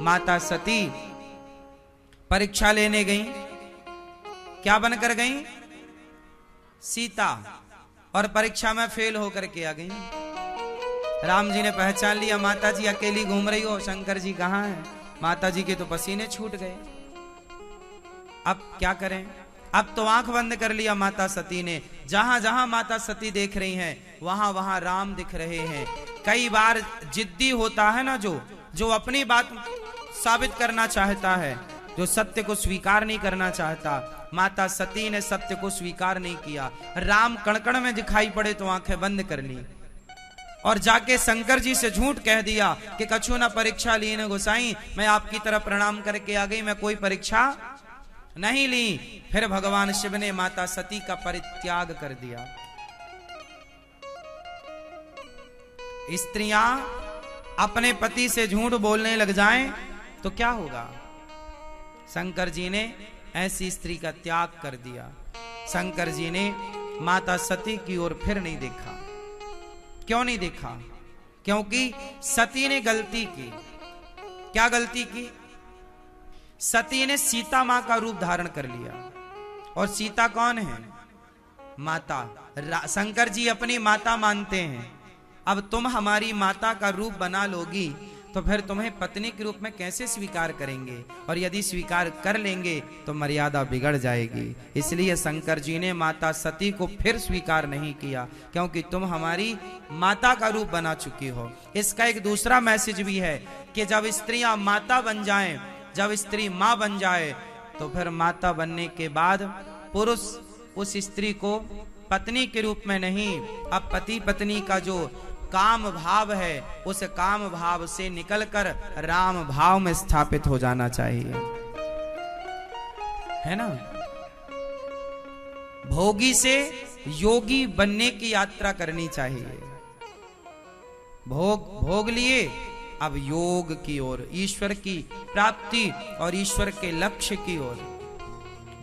माता सती परीक्षा लेने गई। क्या बनकर गई? सीता। और परीक्षा में फेल होकर के आ गई। राम जी ने पहचान लिया, माता जी अकेली घूम रही हो, शंकर जी कहाँ हैं? माता जी के तो पसीने छूट गए। अब क्या करें? अब तो आंख बंद कर लिया माता सती ने। जहां जहां माता सती देख रही हैं, वहां वहां राम दिख रहे हैं। कई बार जिद्दी होता है ना, जो अपनी बात साबित करना चाहता है, जो सत्य को स्वीकार नहीं करना चाहता, माता सती ने सत्य को स्वीकार नहीं किया। राम कण-कण में दिखाई पड़े तो आंखें बंद कर ली और जाके शंकर जी से झूठ कह दिया कि कछु ना परीक्षा ली न गोसाई, मैं आपकी तरफ प्रणाम करके आ गई, मैं कोई परीक्षा नहीं ली। फिर भगवान शिव ने माता सती का परित्याग कर दिया। स्त्रियां अपने पति से झूठ बोलने लग जाएं तो क्या होगा? शंकर जी ने ऐसी स्त्री का त्याग कर दिया। शंकर जी ने माता सती की ओर फिर नहीं देखा। क्यों नहीं देखा? क्योंकि सती ने गलती की। क्या गलती की? सती ने सीता मां का रूप धारण कर लिया। और सीता कौन है? माता। शंकर जी अपनी माता मानते हैं। अब तुम हमारी माता का रूप बना लोगी तो फिर तुम्हें पत्नी के रूप में कैसे स्वीकार करेंगे? और यदि स्वीकार कर लेंगे तो मर्यादा बिगड़ जाएगी। इसलिए शंकर जी ने माता सती को फिर स्वीकार नहीं किया, क्योंकि तुम हमारी माता का रूप बना चुकी हो। इसका एक दूसरा मैसेज भी है कि जब स्त्रियां माता बन जाएं, जब स्त्री मां बन जाए, तो फिर माता बनने के बाद पुरुष उस स्त्री को पत्नी के रूप में नहीं, अब पति पत्नी का जो काम भाव है, उस काम भाव से निकलकर राम भाव में स्थापित हो जाना चाहिए, है ना? भोगी से योगी बनने की यात्रा करनी चाहिए। भोग लिए, अब योग की ओर, ईश्वर की प्राप्ति और ईश्वर के लक्ष्य की ओर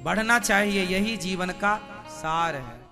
बढ़ना चाहिए। यही जीवन का सार है।